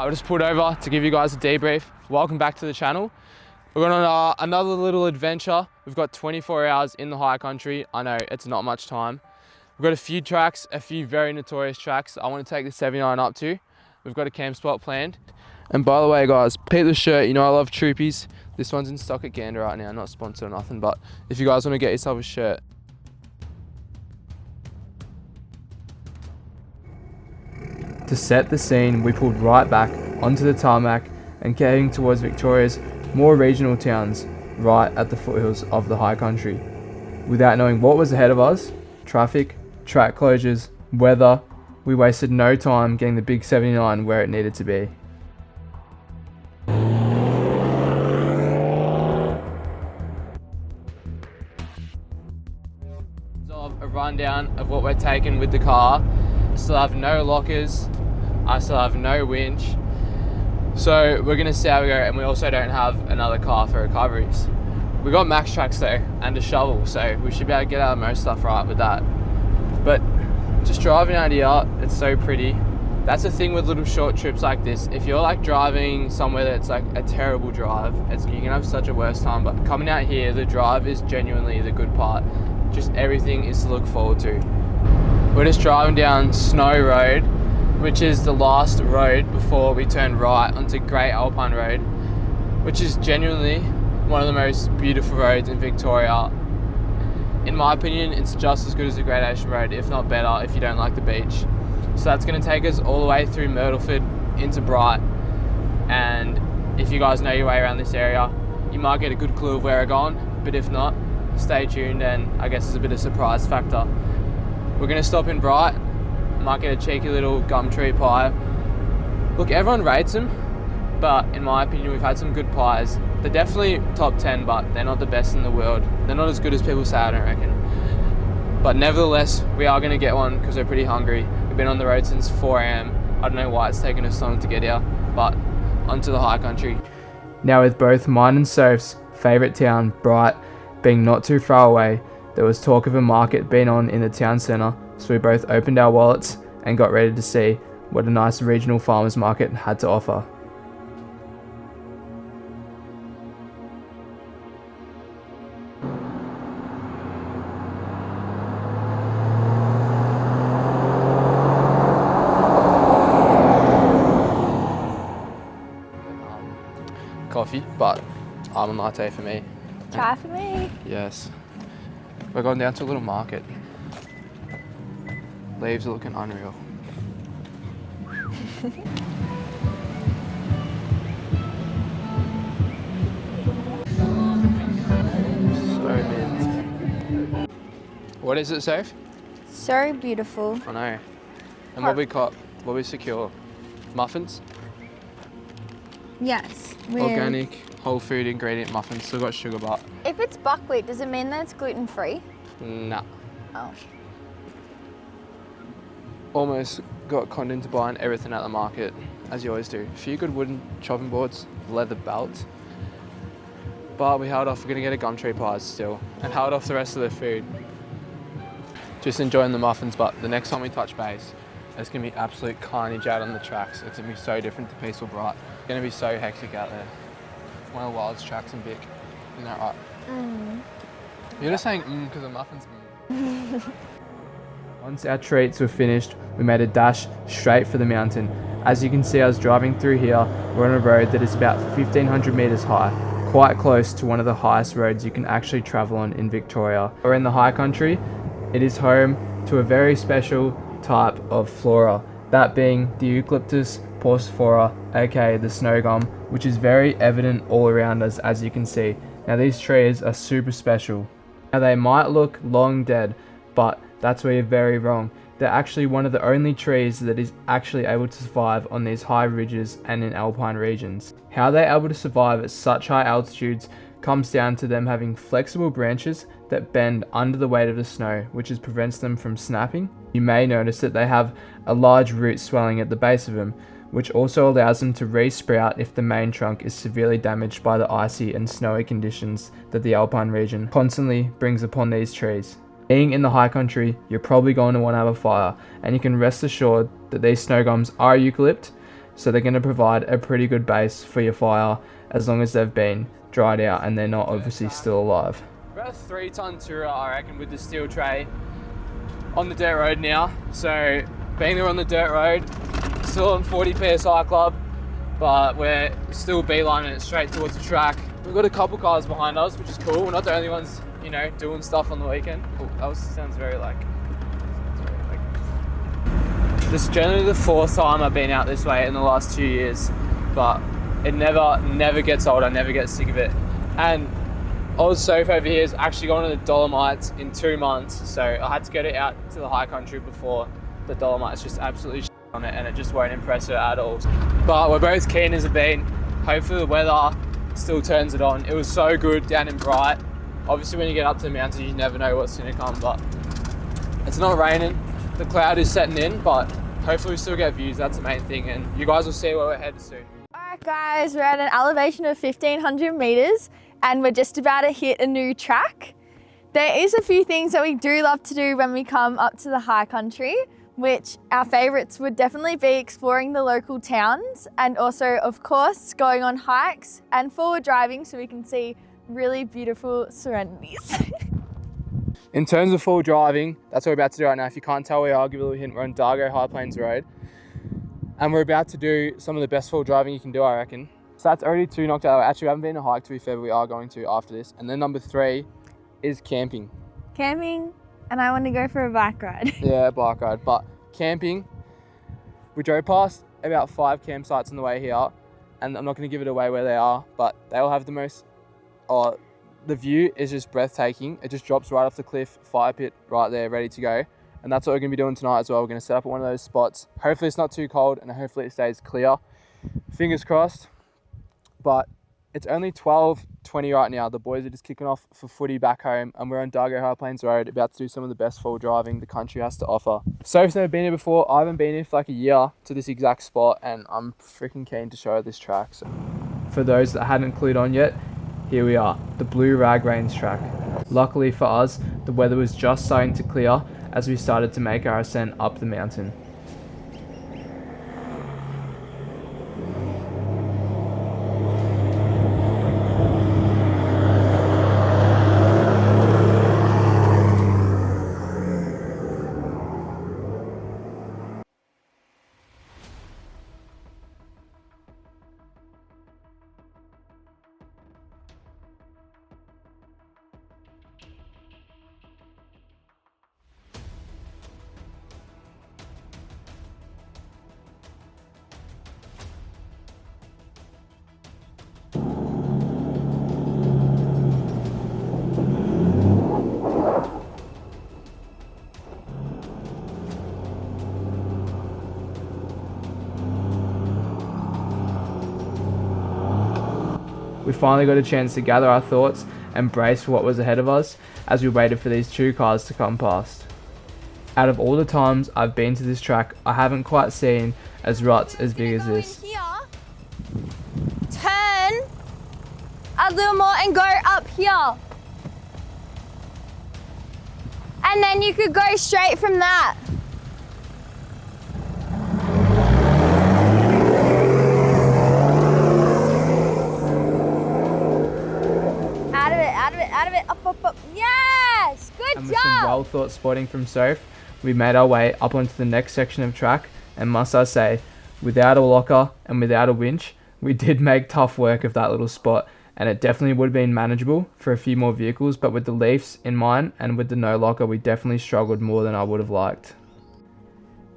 I just pulled over to give you guys a debrief. Welcome back to the channel. We're going on another little adventure. We've got 24 hours in the high country. I know it's not much time. We've got a few tracks, a few very notorious tracks I want to take the 79 up to. We've got a camp spot planned. And by the way guys, peep the shirt, you know I love Troopies. This one's in stock at Gander right now, not sponsored or nothing, but if you guys want to get yourself a shirt. To set the scene, we pulled right back onto the tarmac and heading towards Victoria's more regional towns right at the foothills of the high country. Without knowing what was ahead of us, traffic, track closures, weather, we wasted no time getting the big 79 where it needed to be. A rundown of what we're taking with the car. Still have no lockers, I still have no winch, so we're gonna see how we go. And we also don't have another car for recoveries. We got max tracks though and a shovel, so we should be able to get out most stuff right with that. But just driving out here, it's so pretty. That's the thing with little short trips like this. If you're like driving somewhere that's like a terrible drive, you can have such a worse time, but coming out here, the drive is genuinely the good part. Just everything is to look forward to. We're just driving down Snow Road, which is the last road before we turn right onto Great Alpine Road, which is genuinely one of the most beautiful roads in Victoria. In my opinion, it's just as good as the Great Ocean Road, if not better, if you don't like the beach. So that's going to take us all the way through Myrtleford into Bright, and if you guys know your way around this area, you might get a good clue of where we're going, but if not, stay tuned and I guess there's a bit of surprise factor. We're going to stop in Bright, might get a cheeky little gum tree pie. Look, everyone rates them, but in my opinion we've had some good pies. They're definitely top 10, but they're not the best in the world. They're not as good as people say, I don't reckon. But nevertheless, we are going to get one because we're pretty hungry. We've been on the road since 4 AM. I don't know why it's taken us so long to get here, but onto the high country. Now with both mine and Soph's favourite town, Bright, being not too far away, there was talk of a market being on in the town centre, so we both opened our wallets and got ready to see what a nice regional farmers market had to offer. Coffee, but almond latte for me. Try for me. Yes. We're going down to a little market. Leaves are looking unreal. So mint. What is it, Soph? So beautiful. I know. And what we got, what we secure? Muffins? Yes. Organic, whole food ingredient muffins, still got sugar, but if it's buckwheat, does it mean that it's gluten-free? nah. Oh. Almost got conned into buying everything at the market, as you always do. A few good wooden chopping boards, leather belt, but we held off. We're gonna get a gum tree pie still, and held off the rest of the food. Just enjoying the muffins, but the next time we touch base, there's gonna be absolute carnage out on the tracks. It's gonna be so different to Peaceful Bright. It's gonna be so hectic out there. One of the wildest tracks in Vic. Isn't that right? Mm. You're just saying because the muffins. Once our treats were finished, we made a dash straight for the mountain. As you can see, I was driving through here. We're on a road that is about 1,500 meters high, quite close to one of the highest roads you can actually travel on in Victoria. We're in the high country. It is home to a very special type of flora, that being the Eucalyptus pauciflora, aka the snow gum, which is very evident all around us, as you can see. Now these trees are super special. Now they might look long dead, but that's where you're very wrong. They're actually one of the only trees that is actually able to survive on these high ridges and in alpine regions. How they're able to survive at such high altitudes comes down to them having flexible branches that bend under the weight of the snow, which prevents them from snapping. You may notice that they have a large root swelling at the base of them, which also allows them to re-sprout if the main trunk is severely damaged by the icy and snowy conditions that the alpine region constantly brings upon these trees. Being in the high country, you're probably going to want to have a fire, and you can rest assured that these snow gums are eucalypt. so they're going to provide a pretty good base for your fire as long as they've been dried out and they're not obviously still alive. About a 3-ton tourer, I reckon, with the steel tray on the dirt road now. So being there on the dirt road, still on 40 PSI club, but we're still beelining it straight towards the track. We've got a couple cars behind us, which is cool. We're not the only ones, you know, doing stuff on the weekend. Oh, that sounds very like. This is generally the 4th time I've been out this way in the last 2 years, but it never gets old. I never get sick of it. And Oz Soph over here is actually going to the Dolomites in 2 months, so I had to get it out to the high country before the Dolomites just absolutely shit on it, and it just won't impress her at all. But we're both keen as a bean. Hopefully the weather still turns it on. It was so good down in Bright. Obviously when you get up to the mountains you never know what's going to come, but it's not raining. The cloud is setting in, but hopefully we still get views. That's the main thing, and you guys will see where we're headed soon. Alright guys, we're at an elevation of 1,500 meters and we're just about to hit a new track. There is a few things that we do love to do when we come up to the high country, which our favourites would definitely be exploring the local towns and also, of course, going on hikes and forward driving so we can see really beautiful serenities. In terms of full driving, that's what we're about to do right now. If you can't tell, I'll give you a little hint. We're on Dargo High Plains Road. And we're about to do some of the best full driving you can do, I reckon. So that's already 2 knocked out. Actually, we haven't been on a hike, to be fair, but we are going to after this. And then number 3 is camping. Camping, and I want to go for a bike ride. Yeah, bike ride. But camping, we drove past about 5 campsites on the way here. And I'm not going to give it away where they are, but they all have the most... the view is just breathtaking. It just drops right off the cliff, fire pit right there, ready to go. And that's what we're going to be doing tonight as well. We're going to set up at one of those spots. Hopefully it's not too cold and hopefully it stays clear. Fingers crossed. But it's only 12:20 right now. The boys are just kicking off for footy back home and we're on Dargo High Plains Road about to do some of the best full driving the country has to offer. Soph's never been here before. I haven't been here for like a year to this exact spot and I'm freaking keen to show her this track. So for those that hadn't clued on yet, here we are, the Blue Rag Range track. Luckily for us, the weather was just starting to clear as we started to make our ascent up the mountain. We finally got a chance to gather our thoughts and brace for what was ahead of us as we waited for these 2 cars to come past. Out of all the times I've been to this track, I haven't quite seen as ruts as big as this. Here, turn a little more and go up here. And then you could go straight from that. Out of it, up. Yes, good And job. with some well thought spotting from Soph, we made our way up onto the next section of track, and must I say, without a locker and without a winch, we did make tough work of that little spot, and it definitely would have been manageable for a few more vehicles, but with the Leafs in mind and with the no locker, we definitely struggled more than I would have liked.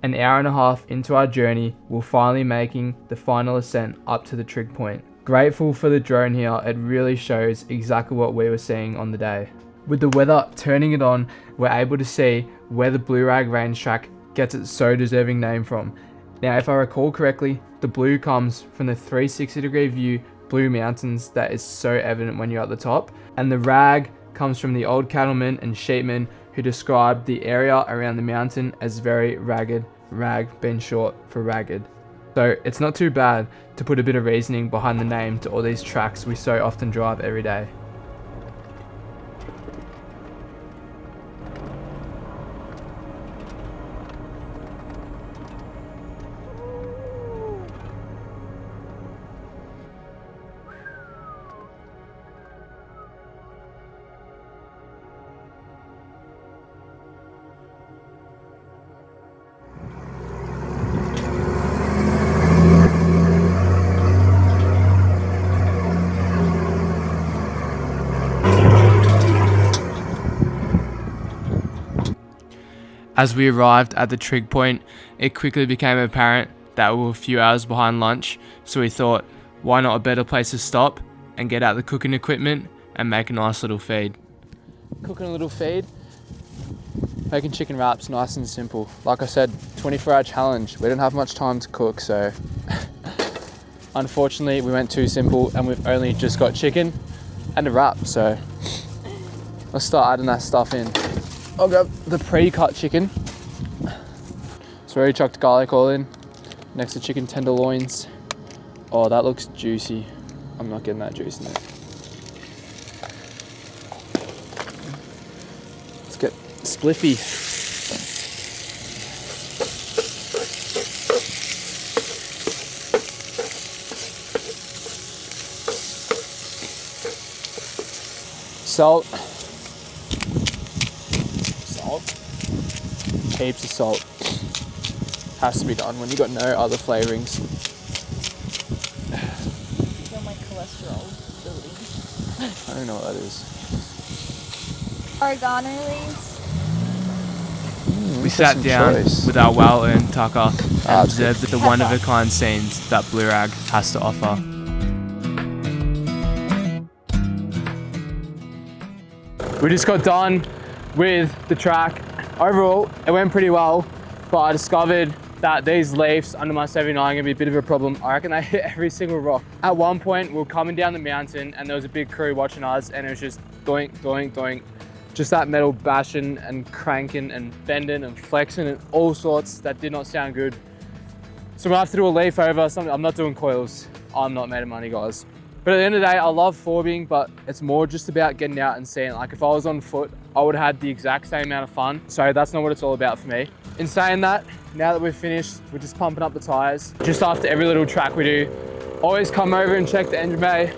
An hour and a half into our journey, we're finally making the final ascent up to the trig point. Grateful for the drone here, it really shows exactly what we were seeing on the day. With the weather turning it on, we're able to see where the Blue Rag Range track gets its so deserving name from. Now if I recall correctly, the blue comes from the 360-degree view Blue Mountains that is so evident when you're at the top, and the rag comes from the old cattlemen and sheepmen who described the area around the mountain as very ragged, rag being short for ragged. So it's not too bad to put a bit of reasoning behind the name to all these tracks we so often drive every day. As we arrived at the trig point, it quickly became apparent that we were a few hours behind lunch, so we thought, why not a better place to stop and get out the cooking equipment and make a nice little feed. Cooking a little feed, making chicken wraps, nice and simple. Like I said, 24-hour challenge. We didn't have much time to cook, so unfortunately we went too simple and we've only just got chicken and a wrap, so let's start adding that stuff in. I'll grab the pre-cut chicken. So we already chucked garlic all in, next to chicken tenderloins. Oh, that looks juicy. I'm not getting that juice in there. Let's get spliffy. Salt. Heaps of salt. Has to be done when you've got no other flavourings. Feel my cholesterol building. I don't know what that is. Oregano leaves. We sat down with our well-earned tucker and observed the one-of-a-kind scenes that Blue Rag has to offer. We just got done with the track. Overall, it went pretty well, but I discovered that these leaves under my 79 are gonna be a bit of a problem. I reckon they hit every single rock. At one point, we were coming down the mountain and there was a big crew watching us and it was just doink, doink, doink. Just that metal bashing and cranking and bending and flexing and all sorts that did not sound good. So we'll have to do a leaf over. I'm not doing coils. I'm not made of money, guys. But at the end of the day, I love forbing, but it's more just about getting out and seeing. Like if I was on foot, I would have had the exact same amount of fun. So that's not what it's all about for me. In saying that, now that we've finished, we're just pumping up the tires. Just after every little track we do, always come over and check the engine bay.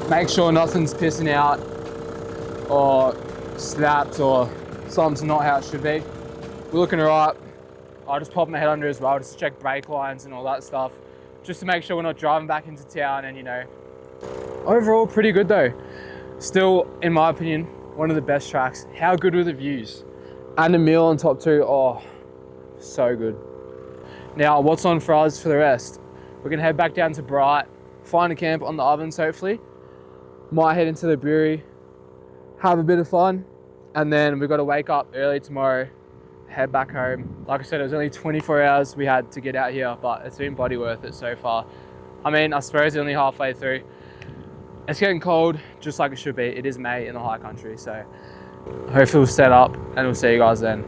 Make sure nothing's pissing out or snapped or something's not how it should be. We're looking all right. I'll just pop my head under as well, just check brake lines and all that stuff, just to make sure we're not driving back into town. And you know, overall pretty good though. Still, in my opinion, one of the best tracks. How good were the views? And a meal on top too, oh, so good. Now, what's on for us for the rest? We're gonna head back down to Bright, find a camp on the ovens hopefully. Might head into the brewery, have a bit of fun, and then we've got to wake up early tomorrow, head back home. Like I said, it was only 24 hours we had to get out here, but it's been bloody worth it so far. I mean, I suppose only halfway through. It's getting cold, just like it should be. It is May in the high country, so hopefully we'll set up and we'll see you guys then.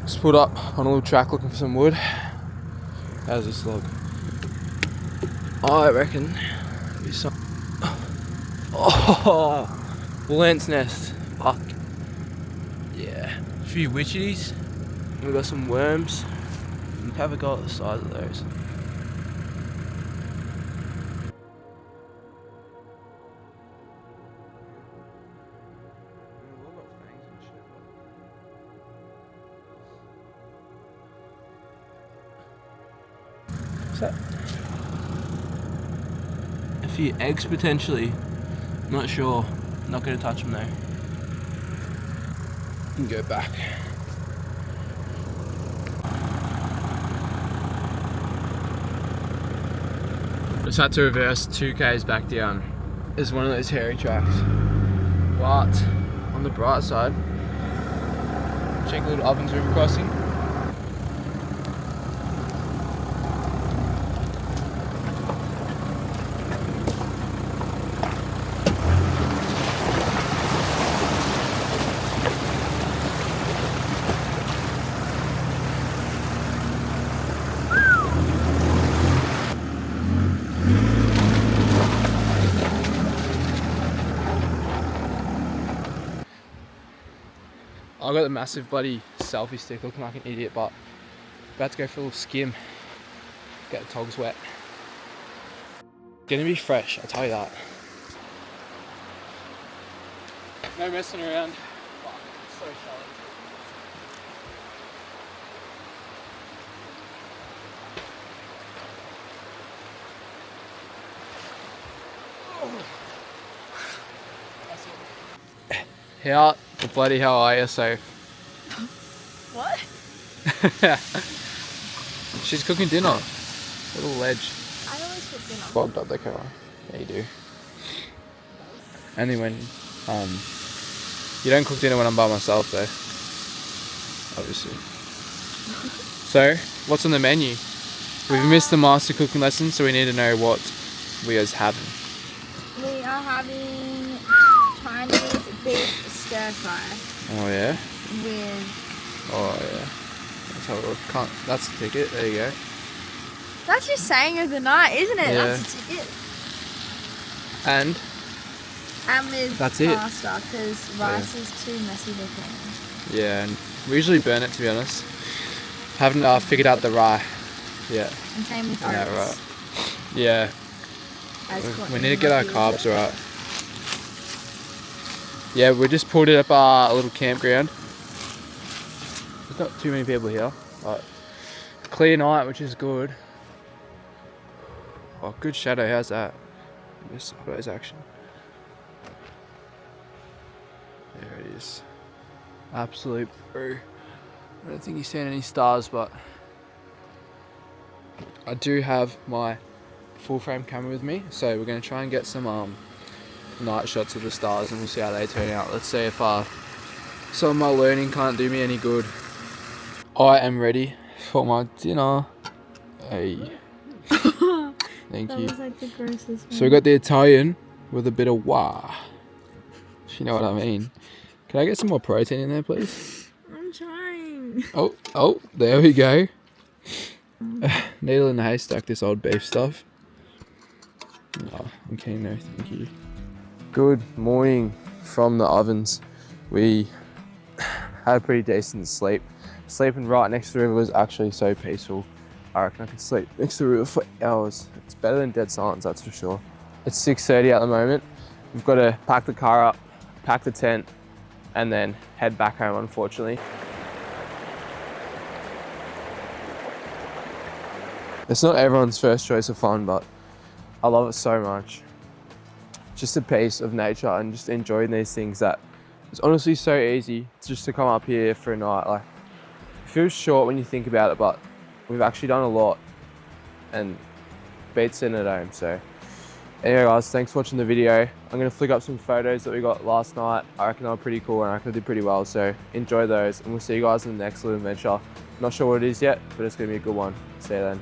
Just pulled up on a little track looking for some wood. How's this log? I reckon there'll be some... Oh, lance nest. Fuck. Yeah. A few witchies. We've got some worms. Have a go at the size of those. What's that? A few eggs potentially. Not sure. Not gonna touch them though. You can go back. Just had to reverse 2Ks back down. It's one of those hairy tracks. But on the bright side, check the little Ovens River crossing. I got the massive bloody selfie stick looking like an idiot, but about to go for a little skim. Get the togs wet. Gonna be fresh, I'll tell you that. No messing around. Fuck, it's so shallow. Out Well, bloody hell, are you safe? What? She's cooking dinner. Little ledge. I always cook dinner. Fogged up the car. Yeah, you do. Only when, you don't cook dinner when I'm by myself though. Obviously. So, what's on the menu? We've missed the master cooking lesson, so we need to know what we are having. We are having Chinese beef stir fry Oh yeah? with... Oh yeah. That's how it can't, that's the ticket, there you go. That's your saying of the night, isn't it? Yeah. That's a ticket. And And with That's it. pasta, because rice is too messy to clean. yeah, and we usually burn it, to be honest. Haven't figured out the rye yet. And same with Yeah, oats. right. Yeah, As we Courtney need to get our might be. carbs right. Yeah, we just pulled it up a little campground. There's not too many people here, but clear night, which is good. Oh, good shadow, how's that? This photos action. There it is. Absolute brew. I don't think you've seen any stars, but I do have my full frame camera with me, so we're going to try and get some night shots of the stars and we'll see how they turn out. Let's see if some of my learning can't do me any good. I am ready for my dinner. Hey. Thank That you. was like the grossest So we got the Italian with a bit of wah. If you know what I mean. Can I get some more protein in there, please? I'm trying. Oh, there we go. Needle in the haystack, this old beef stuff. Oh, I'm keen though, thank you. Good morning from the ovens. We had a pretty decent sleep. Sleeping right next to the river was actually so peaceful. I reckon I could sleep next to the river for hours. It's better than dead silence, that's for sure. It's 6:30 at the moment. We've got to pack the car up, pack the tent, and then head back home, unfortunately. It's not everyone's first choice of fun, but I love it so much. Just a piece of nature and just enjoying these things that it's honestly so easy just to come up here for a night. Like, it feels short when you think about it, but we've actually done a lot and beats sitting at home. So anyway guys, thanks for watching the video. I'm gonna flick up some photos that we got last night. I reckon they were pretty cool and I reckon I did pretty well. So enjoy those and we'll see you guys in the next little adventure. Not sure what it is yet, but it's gonna be a good one. See you then.